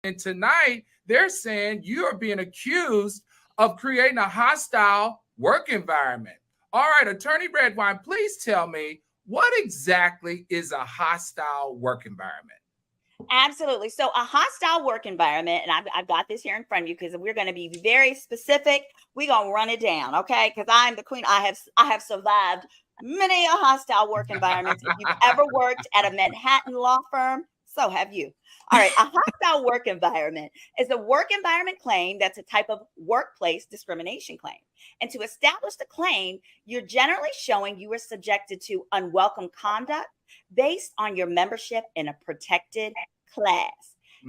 And tonight, they're saying you are being accused of creating a hostile work environment. All right, Attorney Redwine, please tell me what exactly is a hostile work environment? Absolutely. So a hostile work environment, and I've got this here in front of you because we're going to be very specific. We're going to run it down, okay? Because I'm the queen. I have survived many a hostile work environments. If you've ever worked at a Manhattan law firm, so have you. All right, a hostile work environment is a work environment claim that's a type of workplace discrimination claim. And to establish the claim, you're generally showing you were subjected to unwelcome conduct based on your membership in a protected class.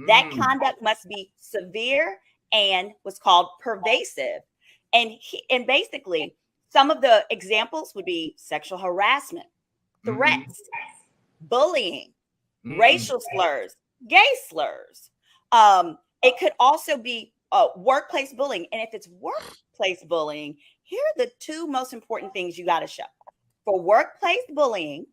That conduct must be severe and what's called pervasive. And basically, some of the examples would be sexual harassment, threats, bullying, racial slurs, gay slurs. It could also be workplace bullying. And if it's workplace bullying, here are the two most important things you got to show. For workplace bullying,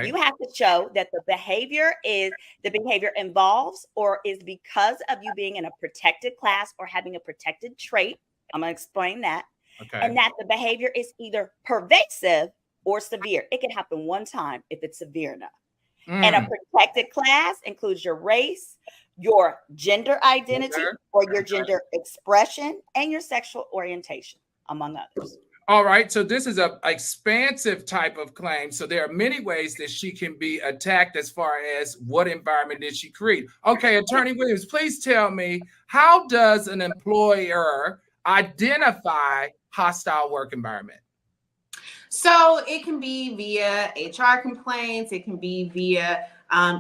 you have to show that the behavior involves or is because of you being in a protected class or having a protected trait. I'm going to explain that. And that the behavior is either pervasive or severe. It can happen one time if it's severe enough. And a protected class includes your race, your gender identity, or your gender expression, and your sexual orientation, among others. All right. So this is an expansive type of claim. So there are many ways that she can be attacked as far as what environment did she create. Okay, Attorney Williams, please tell me, how does an employer identify hostile work environment? So it can be via HR complaints. It can be via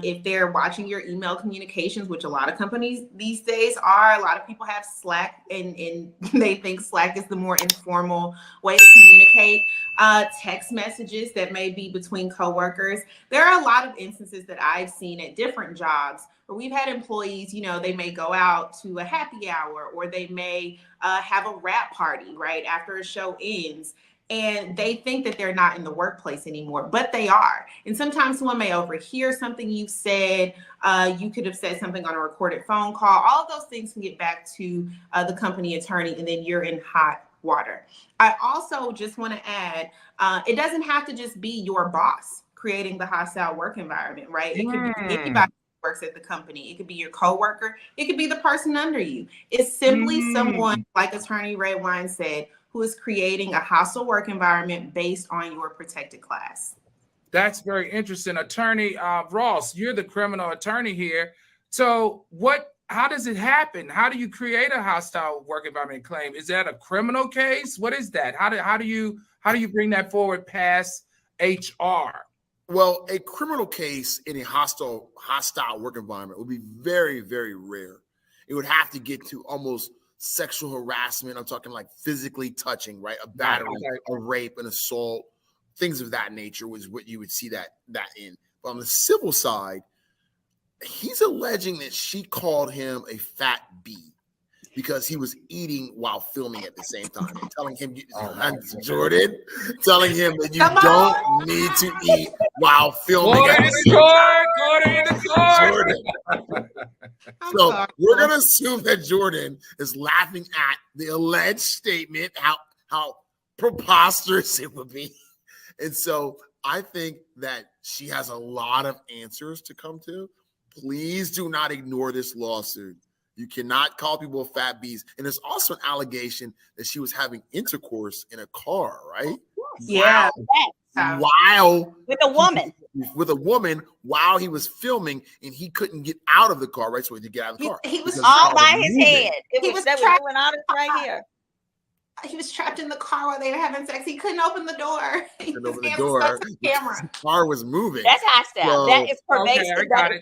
if they're watching your email communications, which a lot of companies these days are. A lot of people have Slack, and they think Slack is the more informal way to communicate. Text messages that may be between coworkers. There are a lot of instances that I've seen at different jobs where we've had employees, they may go out to a happy hour, or they may have a wrap party right after a show ends. And they think that they're not in the workplace anymore, but they are. And sometimes someone may overhear something you've said. You could have said something on a recorded phone call. All of those things can get back to the company attorney, and then you're in hot water. I also just want to add, it doesn't have to just be your boss creating the hostile work environment, right? It could be anybody who works at the company. It could be your coworker. It could be the person under you. It's simply someone, like Attorney Redwine said, who is creating a hostile work environment based on your protected class. That's very interesting. Attorney Ross, you're the criminal attorney here. So how does it happen? How do you create a hostile work environment claim? Is that a criminal case? What is that? How do you bring that forward past HR? Well, a criminal case in a hostile work environment would be very, very rare. It would have to get to almost sexual harassment. I'm talking like physically touching, right? A battery, a rape, an assault, things of that nature was what you would see that in. But on the civil side, he's alleging that she called him a fat bee because he was eating while filming at the same time, and telling him, Jordan, telling him that you don't need to eat while filming at the same time. So we're going to assume that Jordan is laughing at the alleged statement, how preposterous it would be. And so I think that she has a lot of answers to come to. Please do not ignore this lawsuit. You cannot call people fat bees. And there's also an allegation that she was having intercourse in a car, right? Yeah. While with a woman while he was filming, and he couldn't get out of the car, right? So he had to get out of the car. He was all by his head. He was doing all this right here. He was trapped in the car while they were having sex. He couldn't open the door. The car was moving. That's hostile. That is pervasive. Okay, I got it.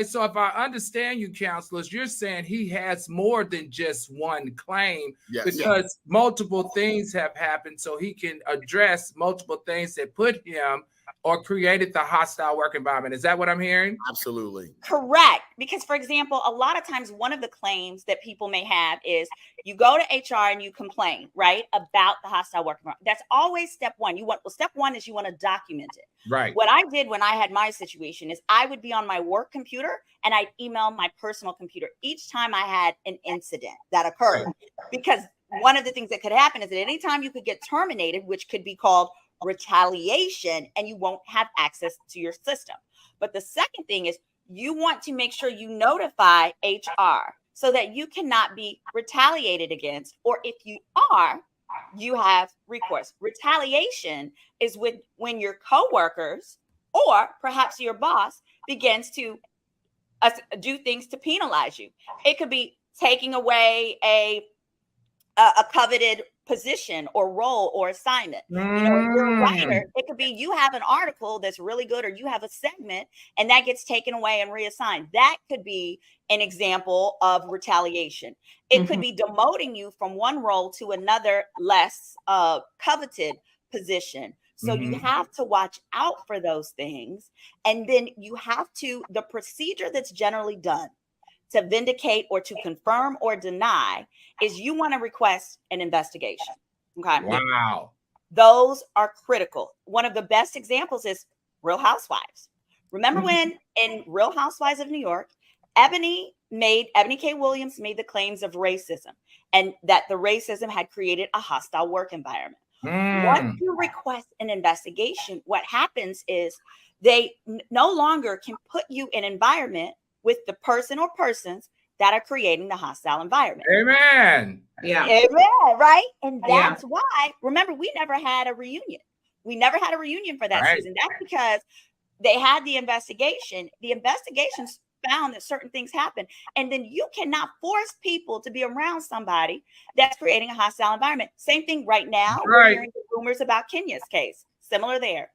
So if I understand you, counselors, you're saying he has more than just one claim, because multiple things have happened, so he can address multiple things that put him or created the hostile work environment. Is that what I'm hearing? Absolutely. Correct. Because, for example, a lot of times one of the claims that people may have is you go to HR and you complain, right, about the hostile work environment. That's always step one. Step one is you want to document it. Right. What I did when I had my situation is I would be on my work computer and I'd email my personal computer each time I had an incident that occurred. Because one of the things that could happen is that anytime you could get terminated, which could be called retaliation, and you won't have access to your system. But the second thing is you want to make sure you notify HR so that you cannot be retaliated against, or if you are, you have recourse. Retaliation is when your coworkers or perhaps your boss begins to do things to penalize you. It could be taking away a coveted position or role or assignment. You know, if you're a writer, it could be you have an article that's really good, or you have a segment and that gets taken away and reassigned. That could be an example of retaliation. It could be demoting you from one role to another less coveted position. So you have to watch out for those things. And then you have to, the procedure that's generally done to vindicate or to confirm or deny is you want to request an investigation. Okay. Wow. Those are critical. One of the best examples is Real Housewives. Remember when in Real Housewives of New York, Ebony K. Williams made the claims of racism and that the racism had created a hostile work environment. Once you request an investigation, what happens is they no longer can put you in an environment with the person or persons that are creating the hostile environment. Amen. Yeah. Amen, right? And that's why, remember, we never had a reunion. We never had a reunion for that season. That's because they had the investigation. The investigations found that certain things happened. And then you cannot force people to be around somebody that's creating a hostile environment. Same thing right now. We're hearing the rumors about Kenya's case. Similar there.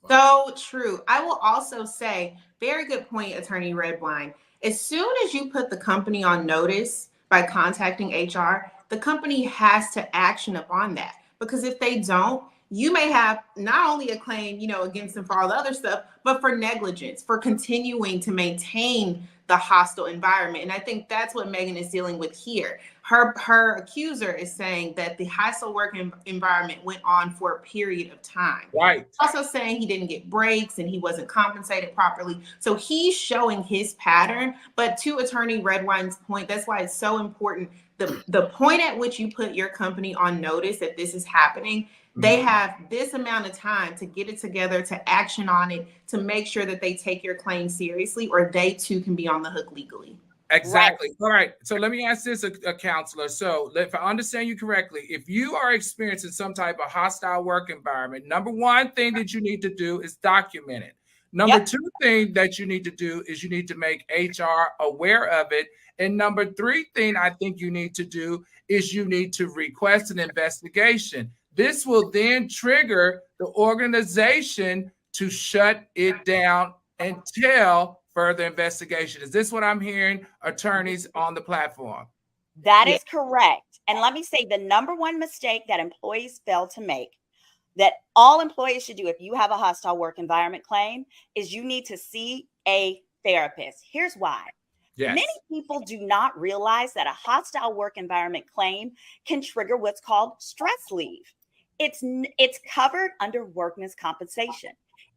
So true. I will also say, very good point, Attorney Redwine. As soon as you put the company on notice by contacting HR, the company has to action upon that. Because if they don't, you may have not only a claim, you know, against them for all the other stuff, but for negligence, for continuing to maintain the hostile environment. And I think that's what Megan is dealing with here. Her accuser is saying that the hostile work environment went on for a period of time. Right. Also saying he didn't get breaks and he wasn't compensated properly. So he's showing his pattern. But to Attorney Redwine's point, that's why it's so important. The point at which you put your company on notice that this is happening, they have this amount of time to get it together, to action on it, to make sure that they take your claim seriously, or they too can be on the hook legally. Exactly. All right. So let me ask this, a counselor. So if I understand you correctly, if you are experiencing some type of hostile work environment, number one thing that you need to do is document it. Number two thing that you need to do is you need to make HR aware of it. And number three thing I think you need to do is you need to request an investigation. This will then trigger the organization to shut it down until further investigation. Is this what I'm hearing, attorneys on the platform? That is correct. And let me say the number one mistake that employees fail to make, that all employees should do if you have a hostile work environment claim, is you need to see a therapist. Here's why. Yes. Many people do not realize that a hostile work environment claim can trigger what's called stress leave. It's covered under workman's compensation.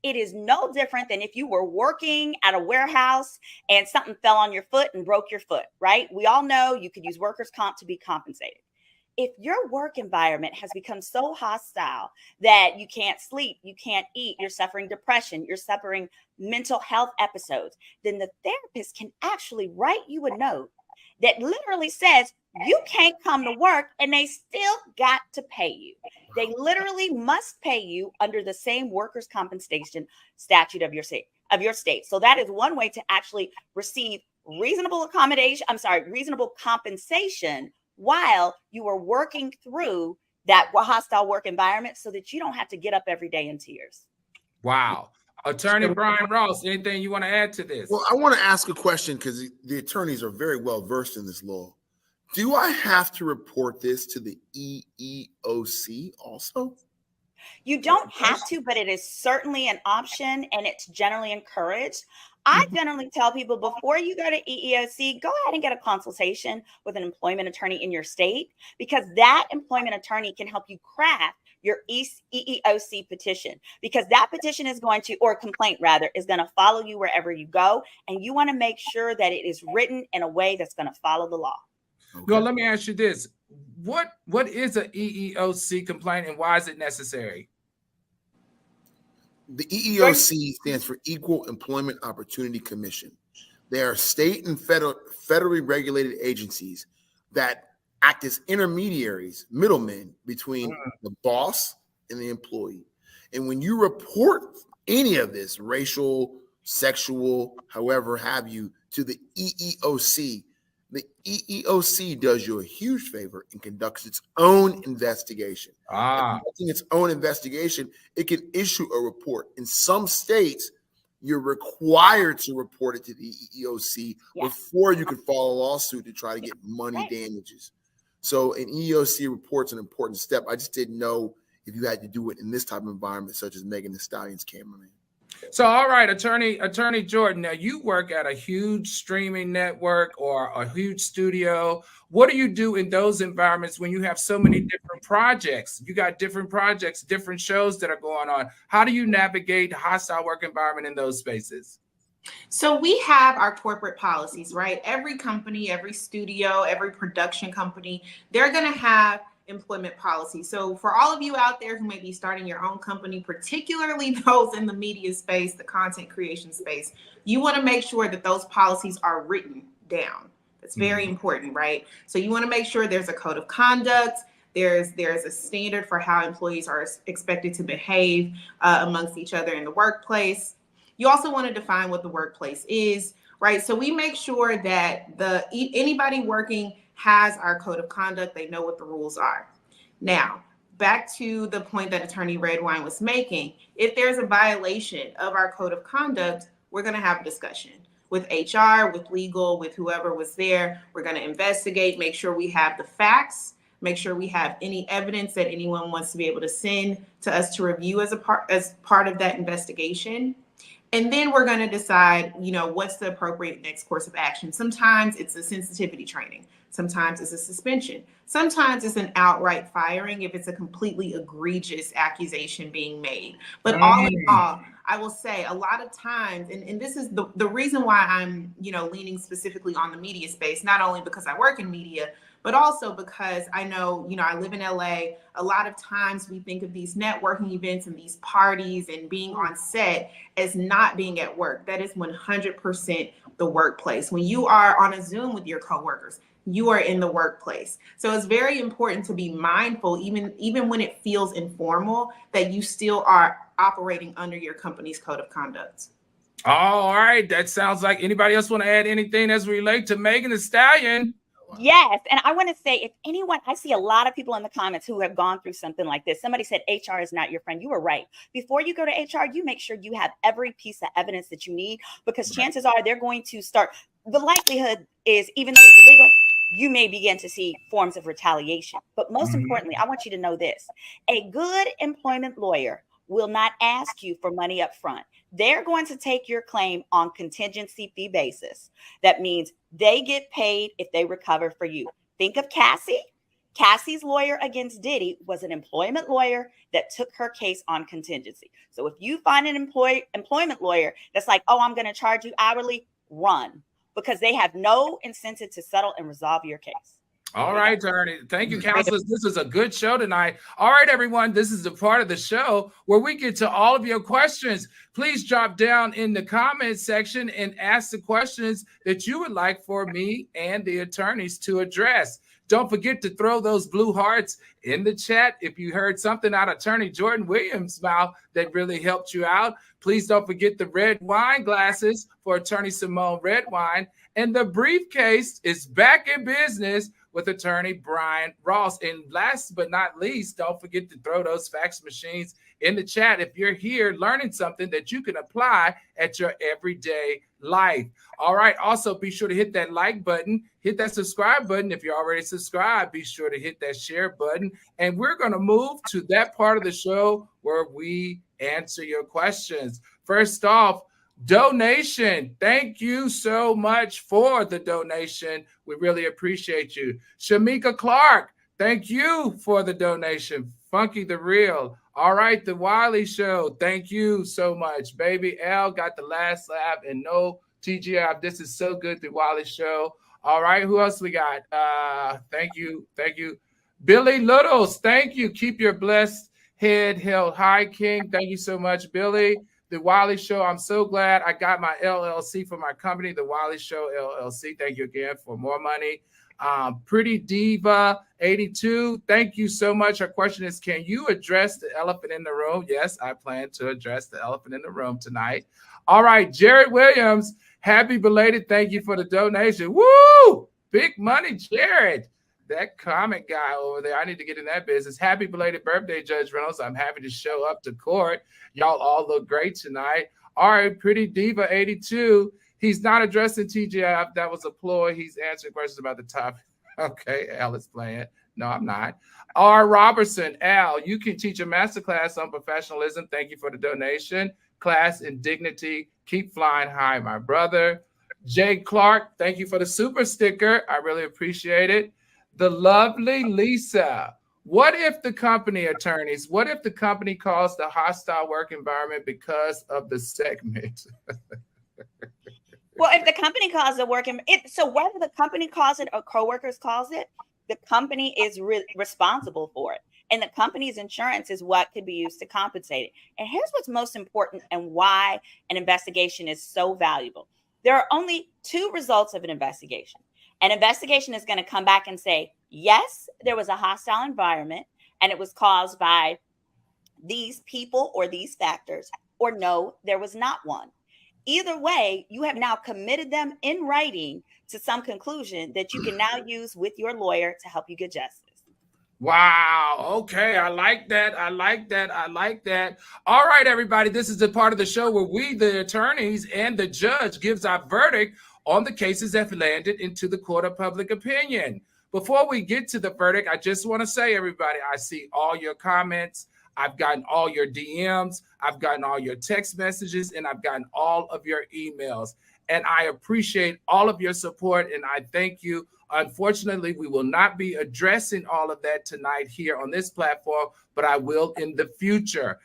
It is no different than if you were working at a warehouse and something fell on your foot and broke your foot, right? We all know you could use workers' comp to be compensated. If your work environment has become so hostile that you can't sleep, you can't eat, you're suffering depression, you're suffering mental health episodes, then the therapist can actually write you a note that literally says you can't come to work and they still got to pay you. They literally must pay you under the same workers' compensation statute of your state. So that is one way to actually receive reasonable compensation while you are working through that hostile work environment so that you don't have to get up every day in tears. Wow. Attorney Brian Ross, anything you want to add to this? Well, I want to ask a question because the attorneys are very well versed in this law. Do I have to report this to the EEOC also? You don't have to, but it is certainly an option and it's generally encouraged. I generally tell people before you go to EEOC, go ahead and get a consultation with an employment attorney in your state, because that employment attorney can help you craft your EEOC petition, because that petition is going to, or complaint rather, is going to follow you wherever you go. And you want to make sure that it is written in a way that's going to follow the law. Okay. Well, let me ask you this. What is an EEOC complaint and why is it necessary? The EEOC stands for Equal Employment Opportunity Commission. They are state and federally regulated agencies that act as intermediaries, middlemen between the boss and the employee. And when you report any of this, racial, sexual, however have you, to the EEOC does you a huge favor and conducts its own investigation. Conducting its own investigation, it can issue a report. In some states, you're required to report it to the EEOC before you can file a lawsuit to try to get money damages. So an EEOC report's an important step. I just didn't know if you had to do it in this type of environment, such as Megan Thee Stallion's cameraman. So, all right, Attorney Jordan, now you work at a huge streaming network or a huge studio. What do you do in those environments when you have so many different projects? You got different projects, different shows that are going on. How do you navigate a hostile work environment in those spaces? So we have our corporate policies, right? Every company, every studio, every production company, they're going to have employment policy. So for all of you out there who may be starting your own company, particularly those in the media space, the content creation space, you want to make sure that those policies are written down. That's very important, right? So you want to make sure there's a code of conduct. There's a standard for how employees are expected to behave amongst each other in the workplace. You also want to define what the workplace is, right? So we make sure that anybody working has our code of conduct. They know what the rules are. Now, back to the point that Attorney Redwine was making, if there's a violation of our code of conduct, we're going to have a discussion with HR, with legal, with whoever was there. We're going to investigate, make sure we have the facts, make sure we have any evidence that anyone wants to be able to send to us to review as part of that investigation. And then we're going to decide, what's the appropriate next course of action. Sometimes it's a sensitivity training. Sometimes it's a suspension. Sometimes it's an outright firing if it's a completely egregious accusation being made. But all in all, I will say a lot of times, and this is the reason why I'm, leaning specifically on the media space, not only because I work in media, but also because I know, I live in LA. A lot of times we think of these networking events and these parties and being on set as not being at work. That is 100% the workplace. When you are on a Zoom with your coworkers, you are in the workplace. So it's very important to be mindful, even when it feels informal, that you still are operating under your company's code of conduct. All right. That sounds like anybody else want to add anything as relate to Megan Thee Stallion? Yes. And I want to say, if anyone, I see a lot of people in the comments who have gone through something like this. Somebody said HR is not your friend. You were right. Before you go to HR, you make sure you have every piece of evidence that you need, because chances are they're going to start. The likelihood is, even though it's illegal, you may begin to see forms of retaliation. But most importantly, I want you to know this. A good employment lawyer will not ask you for money up front. They're going to take your claim on contingency fee basis. That means they get paid if they recover for you. Think of Cassie. Cassie's lawyer against Diddy was an employment lawyer that took her case on contingency. So if you find an employment lawyer that's like, oh, I'm going to charge you hourly, run, because they have no incentive to settle and resolve your case. All right, Attorney. Thank you, counselors. This is a good show tonight. All right, everyone. This is the part of the show where we get to all of your questions. Please drop down in the comment section and ask the questions that you would like for me and the attorneys to address. Don't forget to throw those blue hearts in the chat if you heard something out of Attorney Jordan Williams' mouth that really helped you out. Please don't forget the red wine glasses for Attorney Symone Redwine. And the briefcase is back in business with attorney Brian Ross. And last but not least, don't forget to throw those fax machines in the chat if you're here learning something that you can apply at your everyday life. All right. Also, be sure to hit that like button, hit that subscribe button. If you're already subscribed, be sure to hit that share button. And we're going to move to that part of the show where we answer your questions. First off, donation. Thank you so much for the donation. We really appreciate you. Shamika Clark, thank you for the donation. Funky the Real. All right, The Wiley Show. Thank you so much. Baby L got the last laugh and no TGI. This is so good, The Wiley Show. All right, who else we got? Thank you. Thank you. Billy Littles, thank you. Keep your blessed head held high, King. Thank you so much, Billy. The Wiley Show. I'm so glad I got my LLC for my company, The Wiley Show LLC. Thank you again for more money. Pretty Diva 82. Thank you so much. Our question is, can you address the elephant in the room? Yes, I plan to address the elephant in the room tonight. All right, Jared Williams. Happy belated. Thank you for the donation. Woo! Big money, Jared. That comment guy over there, I need to get in that business. Happy belated birthday, Judge Reynolds. I'm happy to show up to court. Y'all all look great tonight. All right, Pretty Diva 82. He's not addressing TGI. That was a ploy. He's answering questions about the topic. Okay, Al is playing. No, I'm not. R. Robertson, Al, you can teach a masterclass on professionalism. Thank you for the donation. Class in dignity. Keep flying high, my brother. Jay Clark, thank you for the super sticker. I really appreciate it. The lovely Lisa. What if the company attorneys, what if the company caused a hostile work environment because of the segment? Well, if the company caused a work, so whether the company caused it or coworkers cause it, the company is responsible for it. And the company's insurance is what could be used to compensate it. And here's what's most important and why an investigation is so valuable. There are only two results of an investigation. An investigation is going to come back and say, yes, there was a hostile environment and it was caused by these people or these factors, or no, there was not one. Either way, you have now committed them in writing to some conclusion that you can now use with your lawyer to help you get justice. Wow. Okay. I like that. I like that. I like that. All right, everybody. This is the part of the show where we, the attorneys and the judge, gives our verdict on the cases that have landed into the court of public opinion. Before we get to the verdict, I just want to say, everybody, I see all your comments. I've gotten all your DMs. I've gotten all your text messages, and I've gotten all of your emails. And I appreciate all of your support, and I thank you. Unfortunately, we will not be addressing all of that tonight here on this platform, but I will in the future.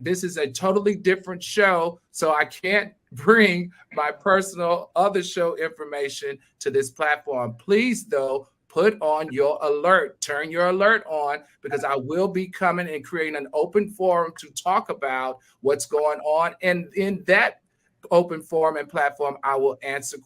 This is a totally different show, so I can't bring my personal other show information to this platform. Please, though, put on your alert, turn your alert on, because I will be coming and creating an open forum to talk about what's going on. And in that open forum and platform, I will answer